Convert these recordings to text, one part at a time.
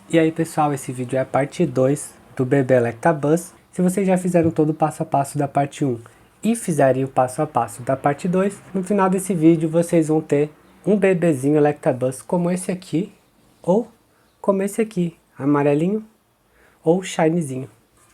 E aí pessoal, esse vídeo é a parte 2 do bebê Electabuzz. Se vocês já fizeram todo o passo a passo da parte 1 e fizerem o passo a passo da parte 2, no final desse vídeo vocês vão ter um bebezinho Electabuzz como esse aqui, ou como esse aqui, amarelinho ou shinezinho.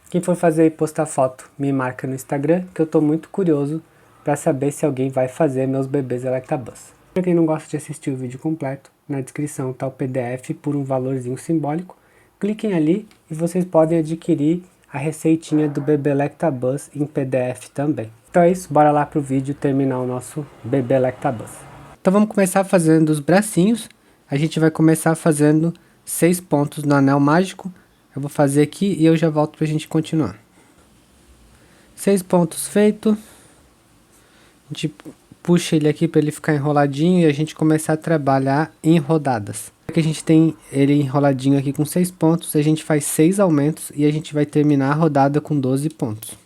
Quem for fazer e postar foto, me marca no Instagram, que eu tô muito curioso para saber se alguém vai fazer meus bebês Electabuzz. Para quem não gosta de assistir o vídeo completo, na descrição está o PDF por um valorzinho simbólico. Cliquem ali e vocês podem adquirir a receitinha do bebê Electabuzz em PDF também. Então é isso, bora lá pro vídeo terminar o nosso bebê Electabuzz. Então vamos começar fazendo os bracinhos. A gente vai começar fazendo 6 pontos no anel mágico. Eu vou fazer aqui e eu já volto pra gente continuar. 6 pontos feitos. A gente puxa ele aqui para ele ficar enroladinho e a gente começar a trabalhar em rodadas. Aqui a gente tem ele enroladinho aqui com 6 pontos, a gente faz 6 aumentos e a gente vai terminar a rodada com 12 pontos.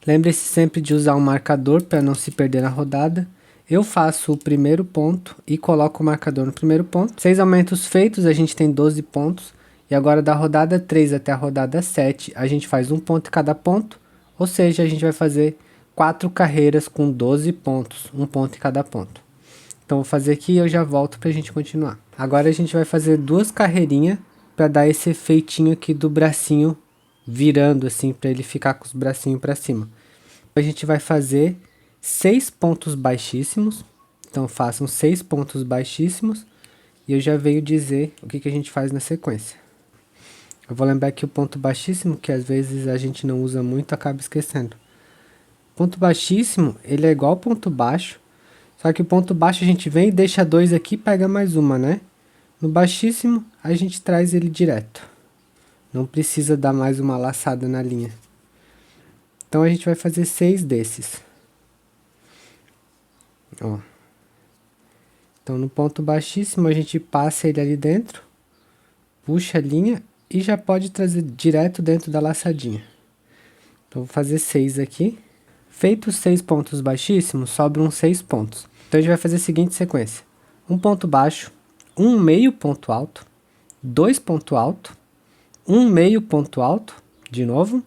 Lembre-se sempre de usar um marcador para não se perder na rodada. Eu faço o primeiro ponto e coloco o marcador no primeiro ponto. 6 aumentos feitos, a gente tem 12 pontos. E agora da rodada 3 até a rodada 7, a gente faz um ponto em cada ponto. Ou seja, a gente vai fazer 4 carreiras com 12 pontos, um ponto em cada ponto. Então vou fazer aqui e eu já volto para a gente continuar. Agora a gente vai fazer 2 carreirinhas para dar esse efeitinho aqui do bracinho virando assim, para ele ficar com os bracinhos para cima. A gente vai fazer 6 pontos baixíssimos, então façam 6 pontos baixíssimos e eu já venho dizer o que a gente faz na sequência. Eu vou lembrar que o ponto baixíssimo, que às vezes a gente não usa muito, acaba esquecendo. Ponto baixíssimo, ele é igual ao ponto baixo, só que o ponto baixo a gente vem e deixa 2 aqui e pega mais uma, né? No baixíssimo, a gente traz ele direto. Não precisa dar mais uma laçada na linha. Então a gente vai fazer 6 desses. Ó. Então no ponto baixíssimo a gente passa ele ali dentro, puxa a linha e já pode trazer direto dentro da laçadinha. Então vou fazer 6 aqui. Feitos 6 pontos baixíssimos, sobram 6 pontos. Então a gente vai fazer a seguinte sequência. Um ponto baixo, um meio ponto alto, 2 ponto alto, um meio ponto alto, de novo,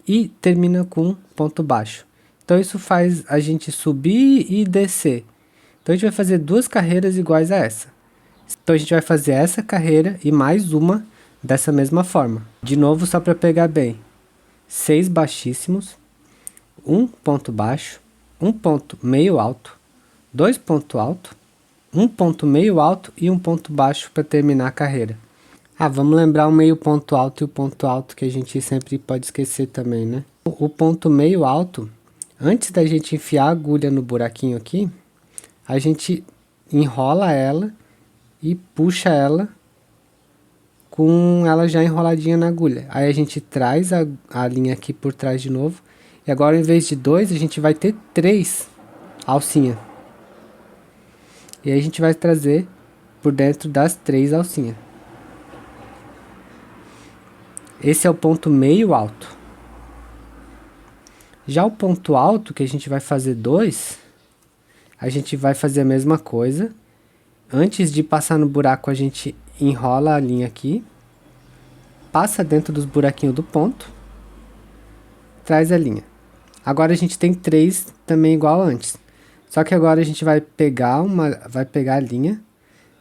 e termina com ponto baixo. Então isso faz a gente subir e descer. Então a gente vai fazer 2 carreiras iguais a essa. Então a gente vai fazer essa carreira e mais uma dessa mesma forma. De novo, só para pegar bem. 6 baixíssimos, um ponto baixo, um ponto meio alto, 2 pontos alto, um ponto meio alto e um ponto baixo para terminar a carreira. Ah, vamos lembrar o meio ponto alto e o ponto alto que a gente sempre pode esquecer também, né? O ponto meio alto, antes da gente enfiar a agulha no buraquinho aqui, a gente enrola ela e puxa ela com ela já enroladinha na agulha. Aí a gente traz a linha aqui por trás de novo. E agora, em vez de 2, a gente vai ter 3 alcinhas. E aí a gente vai trazer por dentro das 3 alcinhas. Esse é o ponto meio alto. Já o ponto alto, que a gente vai fazer 2, a gente vai fazer a mesma coisa. Antes de passar no buraco, a gente enrola a linha aqui. Passa dentro dos buraquinhos do ponto. Traz a linha. Agora a gente tem 3 também igual antes. Só que agora a gente vai pegar a linha,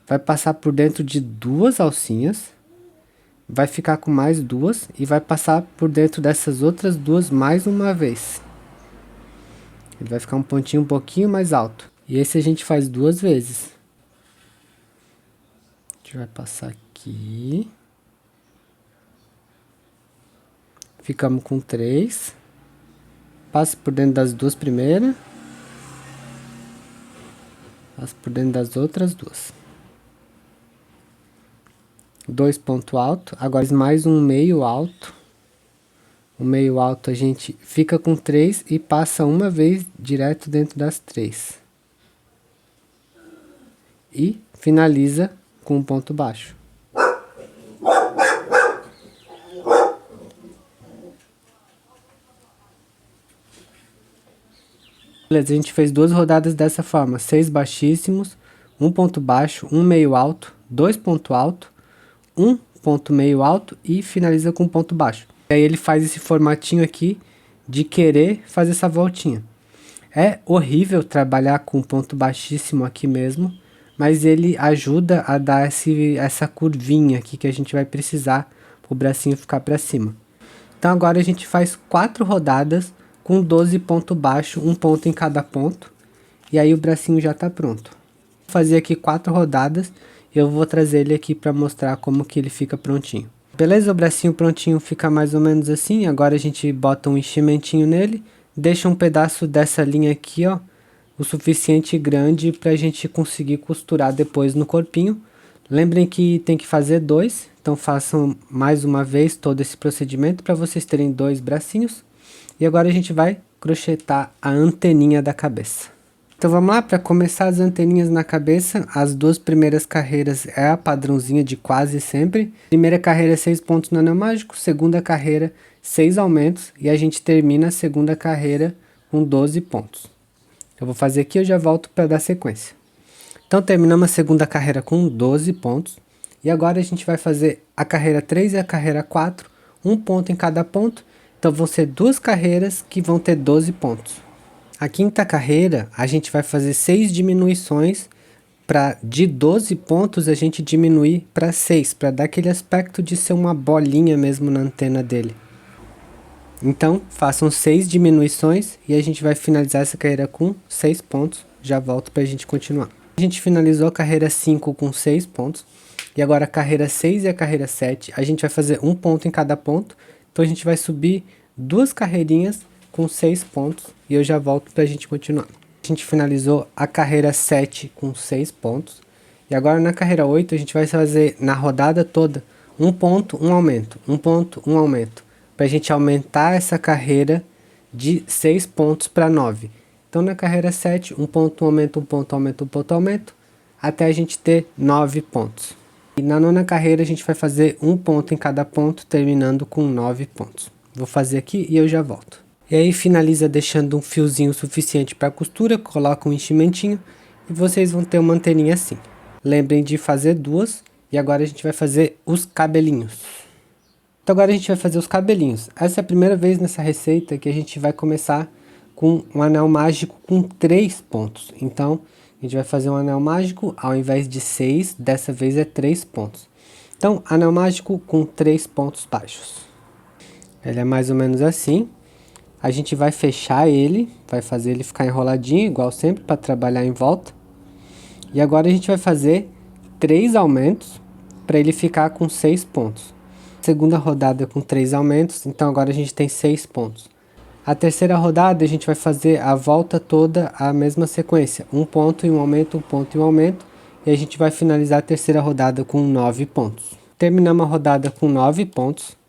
vai passar por dentro de 2 alcinhas, vai ficar com mais 2 e vai passar por dentro dessas outras 2 mais uma vez. Ele vai ficar um pontinho um pouquinho mais alto. E esse a gente faz 2 vezes. A gente vai passar aqui. Ficamos com 3. Passa por dentro das 2 primeiras. Passa por dentro das outras 2. 2 pontos altos. Agora mais um meio alto. O meio alto a gente fica com 3 e passa uma vez direto dentro das 3. E finaliza com um ponto baixo. Beleza, a gente fez 2 rodadas dessa forma, 6 baixíssimos, um ponto baixo, um meio alto, 2 pontos altos, um ponto meio alto e finaliza com um ponto baixo. E aí ele faz esse formatinho aqui de querer fazer essa voltinha. É horrível trabalhar com ponto baixíssimo aqui mesmo, mas ele ajuda a dar essa curvinha aqui que a gente vai precisar para o bracinho ficar para cima. Então agora a gente faz 4 rodadas com 12 pontos baixos, um ponto em cada ponto, e aí o bracinho já está pronto. Vou fazer aqui 4 rodadas e eu vou trazer ele aqui para mostrar como que ele fica prontinho. Beleza, o bracinho prontinho fica mais ou menos assim. Agora a gente bota um enchimentinho nele, deixa um pedaço dessa linha aqui, ó, o suficiente grande para a gente conseguir costurar depois no corpinho. Lembrem que tem que fazer 2, então façam mais uma vez todo esse procedimento para vocês terem 2 bracinhos. E agora a gente vai crochetar a anteninha da cabeça. Então vamos lá, para começar as anteninhas na cabeça, as 2 primeiras carreiras é a padrãozinha de quase sempre. Primeira carreira é 6 pontos no anel mágico, segunda carreira 6 aumentos e a gente termina a segunda carreira com 12 pontos. Eu vou fazer aqui e eu já volto para dar sequência. Então terminamos a segunda carreira com 12 pontos e agora a gente vai fazer a carreira 3 e a carreira 4, um ponto em cada ponto, então vão ser 2 carreiras que vão ter 12 pontos. A quinta carreira, a gente vai fazer 6 diminuições para de 12 pontos a gente diminuir para 6, para dar aquele aspecto de ser uma bolinha mesmo na antena dele. Então, façam 6 diminuições e a gente vai finalizar essa carreira com 6 pontos. Já volto para a gente continuar. A gente finalizou a carreira 5 com 6 pontos. E agora a carreira 6 e a carreira 7, a gente vai fazer um ponto em cada ponto. Então a gente vai subir 2 carreirinhas com 6 pontos e eu já volto para a gente continuar. A gente finalizou a carreira 7 com 6 pontos e agora na carreira 8 a gente vai fazer na rodada toda um ponto, um aumento, um ponto, um aumento, para a gente aumentar essa carreira de 6 pontos para 9. Então na carreira 7, um ponto, um aumento, um ponto, aumento, um ponto, aumento, até a gente ter 9 pontos. E na nona carreira a gente vai fazer um ponto em cada ponto, terminando com 9 pontos. Vou fazer aqui e eu já volto. E aí finaliza deixando um fiozinho suficiente para costura, coloca um enchimentinho e vocês vão ter uma anteninha assim. Lembrem de fazer 2 e agora a gente vai fazer os cabelinhos. Então agora a gente vai fazer os cabelinhos. Essa é a primeira vez nessa receita que a gente vai começar com um anel mágico com 3 pontos. Então a gente vai fazer um anel mágico, ao invés de 6, dessa vez é 3 pontos. Então anel mágico com 3 pontos baixos. Ele é mais ou menos assim. A gente vai fechar ele, vai fazer ele ficar enroladinho, igual sempre, para trabalhar em volta. E agora a gente vai fazer 3 aumentos, para ele ficar com 6 pontos. Segunda rodada com 3 aumentos, então agora a gente tem 6 pontos. A terceira rodada a gente vai fazer a volta toda a mesma sequência. Um ponto e um aumento, um ponto e um aumento. E a gente vai finalizar a terceira rodada com 9 pontos. Terminamos a rodada com 9 pontos.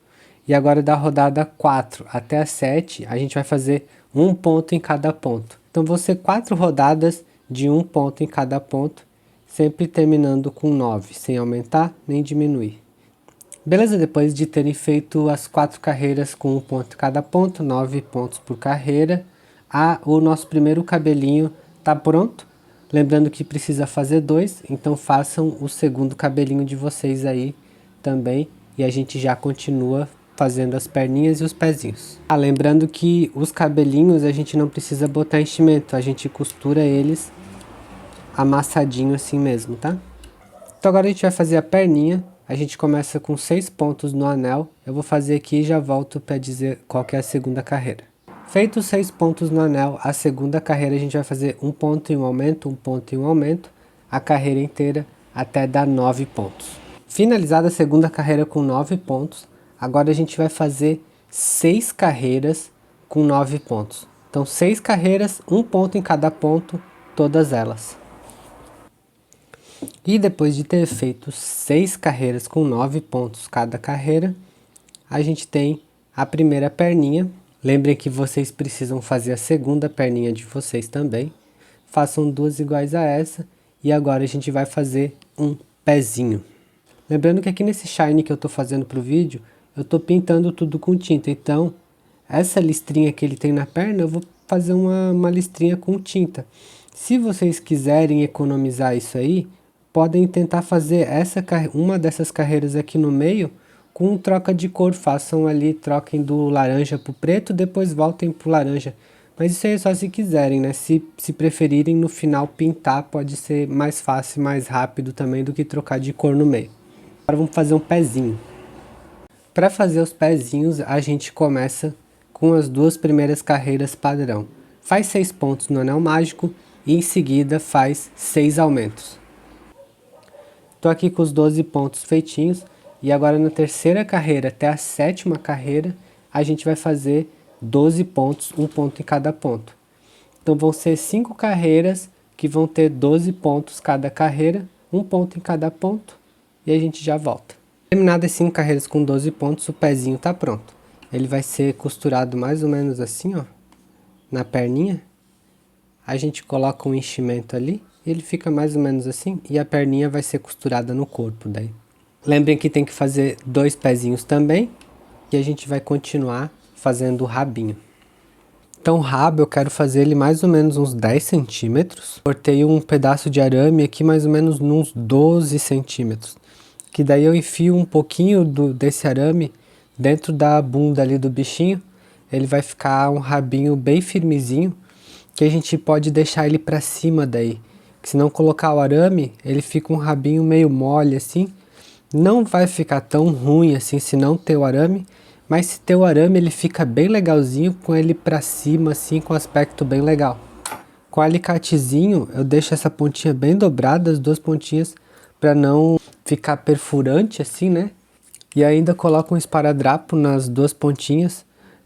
E agora da rodada 4 até a 7, a gente vai fazer um ponto em cada ponto. Então vão ser 4 rodadas de um ponto em cada ponto, sempre terminando com 9, sem aumentar nem diminuir. Beleza? Depois de terem feito as 4 carreiras com um ponto em cada ponto, 9 pontos por carreira, o nosso primeiro cabelinho está pronto. Lembrando que precisa fazer 2, então façam o segundo cabelinho de vocês aí também. E a gente já continua fazendo as perninhas e os pezinhos. Lembrando que os cabelinhos a gente não precisa botar enchimento, a gente costura eles amassadinho assim mesmo, tá? Então agora a gente vai fazer a perninha, a gente começa com 6 pontos no anel, eu vou fazer aqui e já volto para dizer qual que é a segunda carreira. Feito os 6 pontos no anel, a segunda carreira a gente vai fazer um ponto e um aumento, um ponto e um aumento, a carreira inteira até dar 9 pontos. Finalizada a segunda carreira com 9 pontos, agora a gente vai fazer 6 carreiras com 9 pontos. Então 6 carreiras, um ponto em cada ponto, todas elas. E depois de ter feito 6 carreiras com 9 pontos cada carreira, a gente tem a primeira perninha. Lembrem que vocês precisam fazer a segunda perninha de vocês também. Façam 2 iguais a essa. E agora a gente vai fazer um pezinho. Lembrando que aqui nesse shine que eu estou fazendo para o vídeo, eu estou pintando tudo com tinta. Então, essa listrinha que ele tem na perna, eu vou fazer uma listrinha com tinta. Se vocês quiserem economizar isso aí, podem tentar fazer uma dessas carreiras aqui no meio com troca de cor. Façam ali, troquem do laranja pro preto, depois voltem pro laranja. Mas isso aí é só se quiserem, né? Se preferirem no final pintar, pode ser mais fácil, mais rápido também do que trocar de cor no meio. Agora vamos fazer um pezinho. Para fazer os pezinhos, a gente começa com as duas primeiras carreiras padrão. Faz 6 pontos no anel mágico e em seguida faz 6 aumentos. Estou aqui com os 12 pontos feitinhos e agora na terceira carreira até a sétima carreira, a gente vai fazer 12 pontos, um ponto em cada ponto. Então vão ser 5 carreiras que vão ter 12 pontos cada carreira, um ponto em cada ponto, e a gente já volta. Terminadas as 5 carreiras com 12 pontos, o pezinho está pronto. Ele vai ser costurado mais ou menos assim, ó, na perninha. A gente coloca um enchimento ali, e ele fica mais ou menos assim, e a perninha vai ser costurada no corpo daí. Lembrem que tem que fazer 2 pezinhos também, e a gente vai continuar fazendo o rabinho. Então o rabo eu quero fazer ele mais ou menos uns 10 centímetros. Cortei um pedaço de arame aqui mais ou menos uns 12 centímetros. Que daí eu enfio um pouquinho desse arame dentro da bunda ali do bichinho. Ele vai ficar um rabinho bem firmezinho, que a gente pode deixar ele para cima daí. Que se não colocar o arame, ele fica um rabinho meio mole assim. Não vai ficar tão ruim assim se não ter o arame. Mas se ter o arame, ele fica bem legalzinho com ele pra cima, assim, com aspecto bem legal. Com o alicatezinho, eu deixo essa pontinha bem dobrada, as 2 pontinhas, pra não ficar perfurante, assim, né? E ainda coloco um esparadrapo nas 2 pontinhas,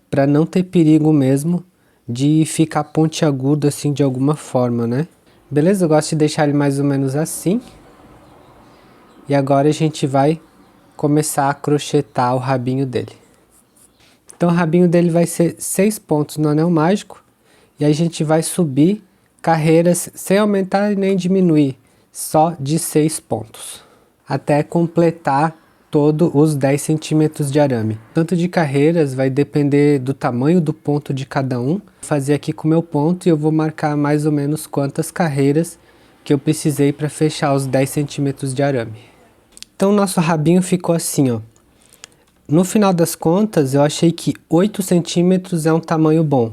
pra não ter perigo mesmo de ficar pontiagudo, assim, de alguma forma, né? Beleza? Eu gosto de deixar ele mais ou menos assim. E agora a gente vai começar a crochetar o rabinho dele. Então o rabinho dele vai ser 6 pontos no anel mágico. E aí a gente vai subir carreiras sem aumentar e nem diminuir. Só de 6 pontos. Até completar todos os 10 centímetros de arame. Tanto de carreiras vai depender do tamanho do ponto de cada um. Vou fazer aqui com o meu ponto e eu vou marcar mais ou menos quantas carreiras que eu precisei para fechar os 10 centímetros de arame. Então o nosso rabinho ficou assim, ó. No final das contas, eu achei que 8 centímetros é um tamanho bom.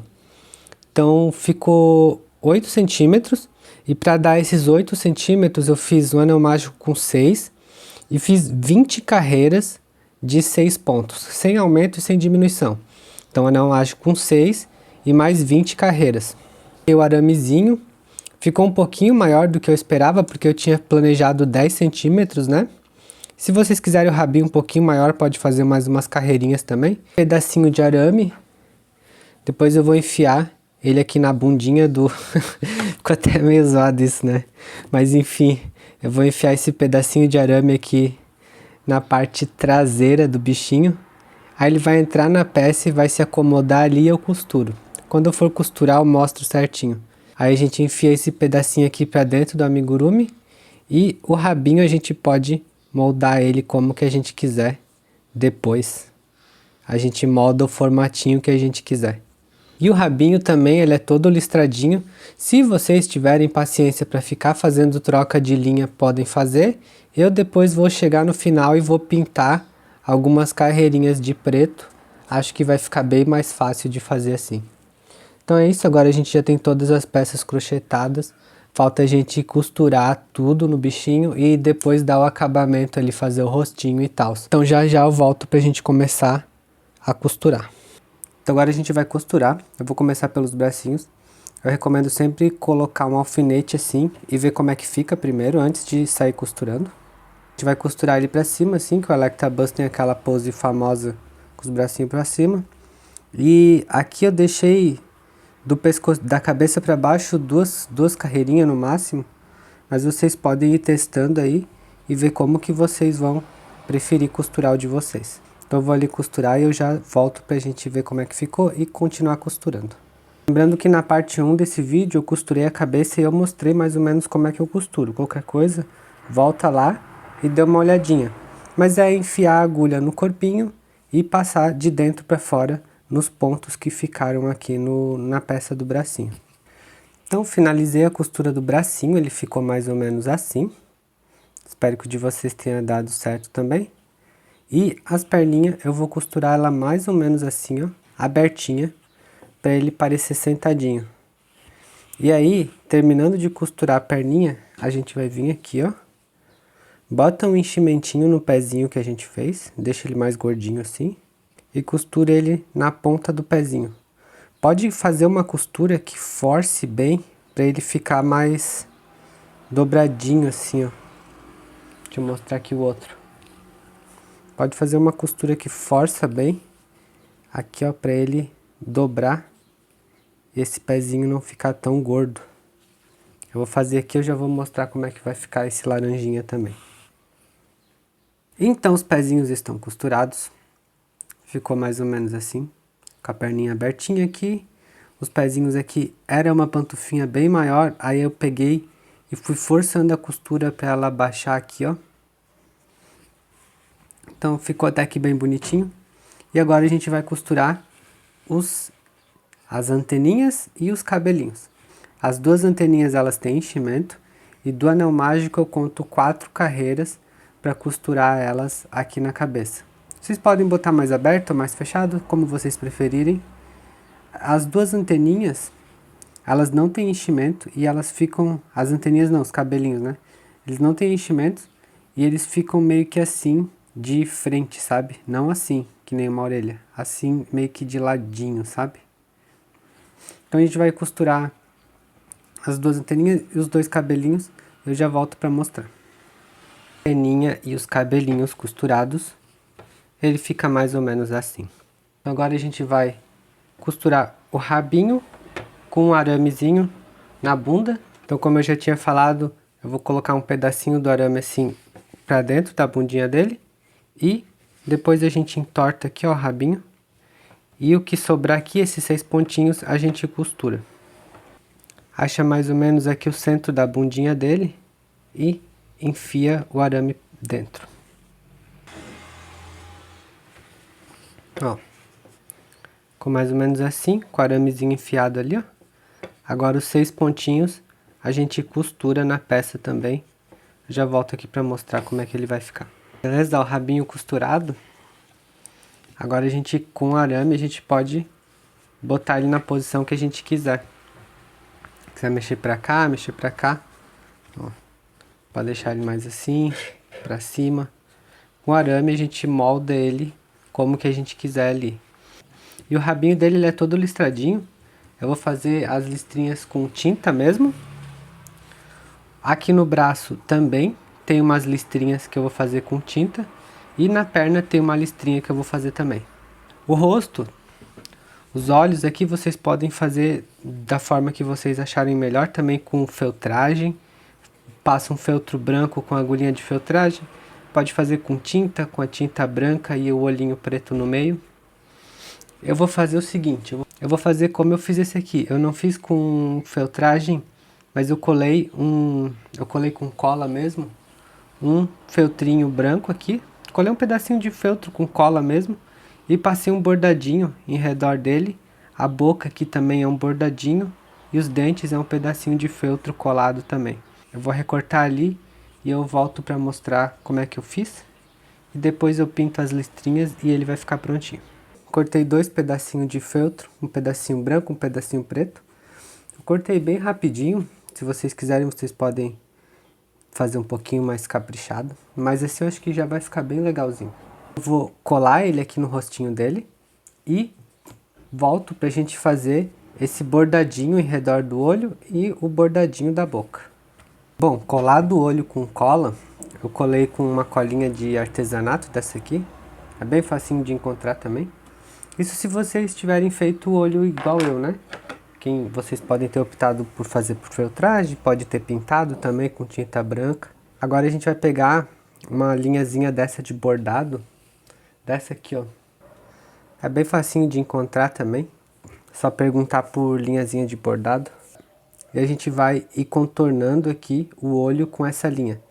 Então, ficou 8 centímetros. E para dar esses 8 centímetros, eu fiz um anel mágico com 6. E fiz 20 carreiras de 6 pontos. Sem aumento e sem diminuição. Então, anel mágico com 6 e mais 20 carreiras. E o aramezinho ficou um pouquinho maior do que eu esperava, porque eu tinha planejado 10 centímetros, né? Se vocês quiserem o rabinho um pouquinho maior, pode fazer mais umas carreirinhas também. Pedacinho de arame. Depois eu vou enfiar ele aqui na bundinha do... Ficou até meio zoado isso, né? Mas enfim, eu vou enfiar esse pedacinho de arame aqui na parte traseira do bichinho. Aí ele vai entrar na peça e vai se acomodar ali e eu costuro. Quando eu for costurar, eu mostro certinho. Aí a gente enfia esse pedacinho aqui pra dentro do amigurumi. E o rabinho a gente pode moldar ele como que a gente quiser. Depois a gente molda o formatinho que a gente quiser. E o rabinho também, ele é todo listradinho. Se vocês tiverem paciência para ficar fazendo troca de linha, podem fazer. Eu depois vou chegar no final e vou pintar algumas carreirinhas de preto. Acho que vai ficar bem mais fácil de fazer assim. Então é isso, agora a gente já tem todas as peças crochetadas. Falta a gente costurar tudo no bichinho e depois dar o acabamento ali, fazer o rostinho e tal. Então já eu volto pra gente começar a costurar. Então agora a gente vai costurar. Eu vou começar pelos bracinhos. Eu recomendo sempre colocar um alfinete assim e ver como é que fica primeiro, antes de sair costurando. A gente vai costurar ele pra cima assim, que o Electabuzz tem aquela pose famosa com os bracinhos pra cima. E aqui eu deixei do pescoço, da cabeça para baixo, duas carreirinhas no máximo, mas vocês podem ir testando aí e ver como que vocês vão preferir costurar o de vocês. Então eu vou ali costurar e eu já volto pra gente ver como é que ficou e continuar costurando. Lembrando que na parte 1 desse vídeo eu costurei a cabeça e eu mostrei mais ou menos como é que eu costuro. Qualquer coisa, volta lá e dê uma olhadinha. Mas é enfiar a agulha no corpinho e passar de dentro para fora nos pontos que ficaram aqui na peça do bracinho. Então finalizei a costura do bracinho, ele ficou mais ou menos assim. Espero que o de vocês tenha dado certo também. E as perninhas eu vou costurar ela mais ou menos assim, ó, abertinha, para ele parecer sentadinho. E aí, terminando de costurar a perninha, a gente vai vir aqui, ó. Bota um enchimentinho no pezinho que a gente fez, deixa ele mais gordinho assim, e costura ele na ponta do pezinho. Pode fazer uma costura que force bem, para ele ficar mais dobradinho assim, ó. Deixa eu mostrar aqui o outro. Pode fazer uma costura que força bem, aqui ó, para ele dobrar e esse pezinho não ficar tão gordo. Eu vou fazer aqui, eu já vou mostrar como é que vai ficar esse laranjinha também. Então os pezinhos estão costurados, ficou mais ou menos assim, com a perninha abertinha aqui. Os pezinhos aqui era uma pantufinha bem maior, aí eu peguei e fui forçando a costura para ela baixar aqui, ó. Então ficou até aqui bem bonitinho. E agora a gente vai costurar as anteninhas e os cabelinhos. As duas anteninhas elas têm enchimento e do anel mágico eu conto 4 carreiras para costurar elas aqui na cabeça. Vocês podem botar mais aberto ou mais fechado, como vocês preferirem. As duas anteninhas, elas não têm enchimento e elas ficam, as anteninhas não, os cabelinhos, né? Eles não têm enchimento e eles ficam meio que assim, de frente, sabe? Não assim, que nem uma orelha, assim meio que de ladinho, sabe? Então a gente vai costurar as duas anteninhas e os dois cabelinhos, eu já volto para mostrar. A anteninha e os cabelinhos costurados, ele fica mais ou menos assim. Então agora a gente vai costurar o rabinho com um aramezinho na bunda. Então como eu já tinha falado, eu vou colocar um pedacinho do arame assim para dentro da bundinha dele. E depois a gente entorta aqui, ó, o rabinho. E o que sobrar aqui, esses 6 pontinhos, a gente costura. Acha mais ou menos aqui o centro da bundinha dele e enfia o arame dentro. Ó, ficou mais ou menos assim, com o aramezinho enfiado ali, ó. Agora os 6 pontinhos a gente costura na peça também. Já volto aqui para mostrar como é que ele vai ficar. Beleza? O rabinho costurado. Agora a gente, com o arame, a gente pode botar ele na posição que a gente quiser. Quiser mexer pra cá, mexer pra cá. Ó, pode deixar ele mais assim, pra cima. Com o arame a gente molda ele como que a gente quiser ali. E o rabinho dele ele é todo listradinho. Eu vou fazer as listrinhas com tinta mesmo. Aqui no braço também tem umas listrinhas que eu vou fazer com tinta. E na perna tem uma listrinha que eu vou fazer também. O rosto, os olhos aqui vocês podem fazer da forma que vocês acharem melhor, também com feltragem. Passa um feltro branco com agulhinha de feltragem. Pode fazer com tinta, com a tinta branca e o olhinho preto no meio. Eu vou fazer o seguinte, eu vou fazer como eu fiz esse aqui. Eu não fiz com feltragem, mas eu colei com cola mesmo, um feltrinho branco aqui. Colei um pedacinho de feltro com cola mesmo e passei um bordadinho em redor dele. A boca aqui também é um bordadinho e os dentes é um pedacinho de feltro colado também. Eu vou recortar ali e eu volto para mostrar como é que eu fiz. E depois eu pinto as listrinhas e ele vai ficar prontinho. Cortei 2 pedacinhos de feltro, um pedacinho branco, um pedacinho preto. Eu cortei bem rapidinho, se vocês quiserem vocês podem fazer um pouquinho mais caprichado, mas esse eu acho que já vai ficar bem legalzinho. Eu vou colar ele aqui no rostinho dele e volto pra gente fazer esse bordadinho em redor do olho e o bordadinho da boca. Bom, colado o olho com cola, eu colei com uma colinha de artesanato dessa aqui, é bem facinho de encontrar também. Isso se vocês tiverem feito o olho igual eu, né? Vocês podem ter optado por fazer por feltragem, pode ter pintado também com tinta branca. Agora a gente vai pegar uma linhazinha dessa de bordado, dessa aqui, ó. É bem facinho de encontrar também, só perguntar por linhazinha de bordado. E a gente vai ir contornando aqui o olho com essa linha.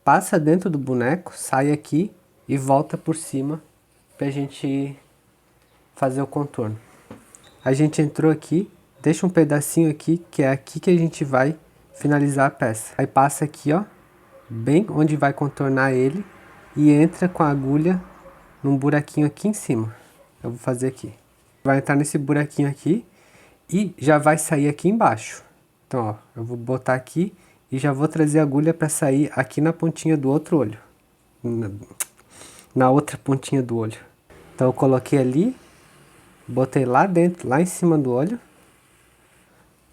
Passa dentro do boneco, sai aqui e volta por cima pra gente fazer o contorno. A gente entrou aqui. Deixa um pedacinho aqui, que é aqui que a gente vai finalizar a peça. Aí passa aqui, ó, bem onde vai contornar ele e entra com a agulha num buraquinho aqui em cima. Eu vou fazer aqui. Vai entrar nesse buraquinho aqui e já vai sair aqui embaixo. Então, ó, eu vou botar aqui e já vou trazer a agulha para sair aqui na pontinha do outro olho. Na outra pontinha do olho. Então eu coloquei ali, botei lá dentro, lá em cima do olho.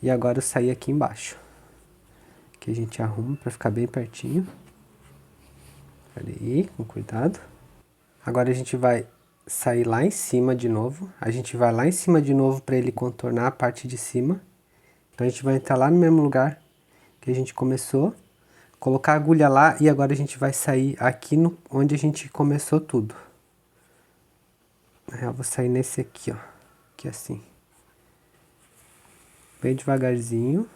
E agora eu saí aqui embaixo. Aqui a gente arruma para ficar bem pertinho. Olha aí, com cuidado. Agora a gente vai sair lá em cima de novo. A gente vai lá em cima de novo para ele contornar a parte de cima. Então a gente vai entrar lá no mesmo lugar que a gente começou. Colocar a agulha lá e agora a gente vai sair aqui onde a gente começou tudo. Eu vou sair nesse aqui, ó. Aqui assim. Bem devagarzinho.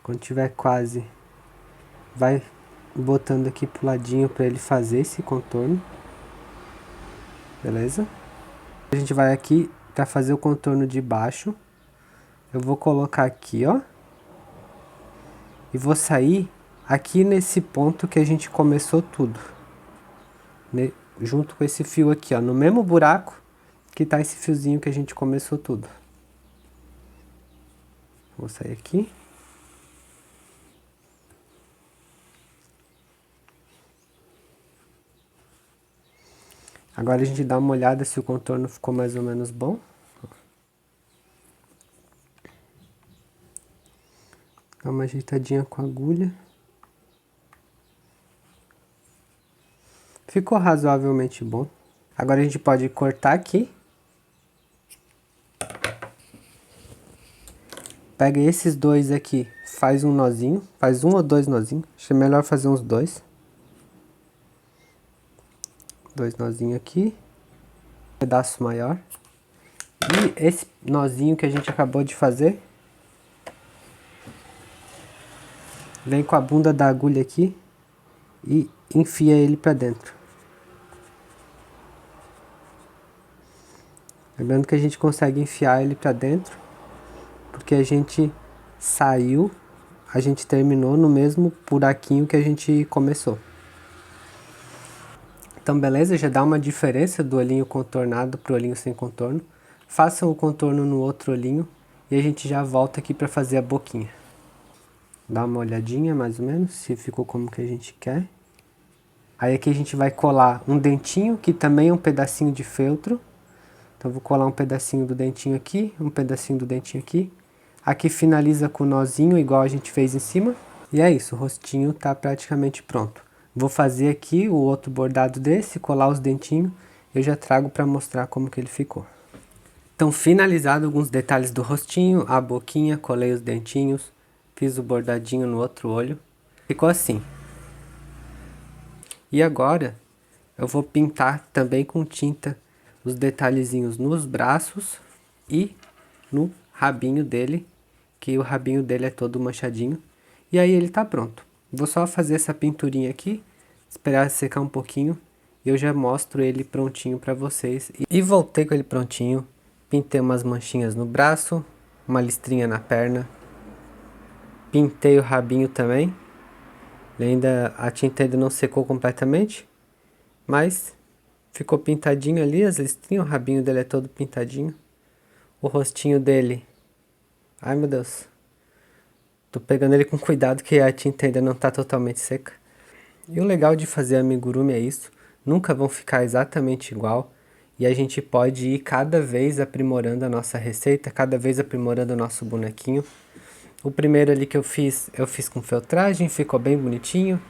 Quando tiver quase, vai botando aqui pro ladinho para ele fazer esse contorno. Beleza? A gente vai aqui para fazer o contorno de baixo. Eu vou colocar aqui, ó. E vou sair aqui nesse ponto que a gente começou tudo. Junto com esse fio aqui, ó. No mesmo buraco que tá esse fiozinho que a gente começou tudo. Vou sair aqui. Agora a gente dá uma olhada se o contorno ficou mais ou menos bom. Dá uma ajeitadinha com a agulha. Ficou razoavelmente bom. Agora a gente pode cortar aqui. Pega esses dois aqui, faz um nozinho. Faz um ou dois nozinhos. Acho melhor fazer uns dois. Dois nozinhos aqui. Um pedaço maior. E esse nozinho que a gente acabou de fazer. Vem com a bunda da agulha aqui. E enfia ele pra dentro. Lembrando que a gente consegue enfiar ele pra dentro. Porque a gente saiu, a gente terminou no mesmo buraquinho que a gente começou. Então beleza, já dá uma diferença do olhinho contornado pro olhinho sem contorno. Façam o contorno no outro olhinho e a gente já volta aqui para fazer a boquinha. Dá uma olhadinha mais ou menos, se ficou como que a gente quer. Aí aqui a gente vai colar um dentinho, que também é um pedacinho de feltro. Então vou colar um pedacinho do dentinho aqui, um pedacinho do dentinho aqui. Aqui finaliza com o nozinho, igual a gente fez em cima. E é isso, o rostinho tá praticamente pronto. Vou fazer aqui o outro bordado desse, colar os dentinhos. Eu já trago para mostrar como que ele ficou. Então, finalizado alguns detalhes do rostinho, a boquinha, colei os dentinhos. Fiz o bordadinho no outro olho. Ficou assim. E agora, eu vou pintar também com tinta os detalhezinhos nos braços e no rabinho dele, que o rabinho dele é todo manchadinho. E aí ele tá pronto. Vou só fazer essa pinturinha aqui, esperar secar um pouquinho e eu já mostro ele prontinho pra vocês. E voltei com ele prontinho, pintei umas manchinhas no braço, uma listrinha na perna, pintei o rabinho também. A tinta ainda não secou completamente, mas ficou pintadinho ali as listrinhas, o rabinho dele é todo pintadinho. O rostinho dele, ai meu Deus, tô pegando ele com cuidado que a tinta ainda não tá totalmente seca. E o legal de fazer amigurumi é isso, nunca vão ficar exatamente igual. E a gente pode ir cada vez aprimorando a nossa receita, cada vez aprimorando o nosso bonequinho. O primeiro ali que eu fiz com feltragem, ficou bem bonitinho.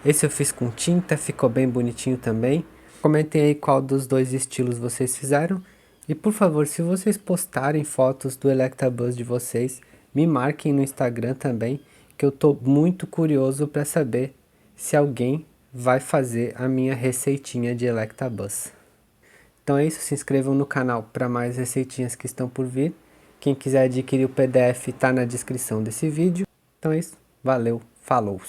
Esse eu fiz com tinta, ficou bem bonitinho também. Comentem aí qual dos dois estilos vocês fizeram. E por favor, se vocês postarem fotos do Electabuzz de vocês, me marquem no Instagram também, que eu tô muito curioso para saber se alguém vai fazer a minha receitinha de Electabuzz. Então é isso, se inscrevam no canal para mais receitinhas que estão por vir. Quem quiser adquirir o PDF está na descrição desse vídeo. Então é isso, valeu, falou!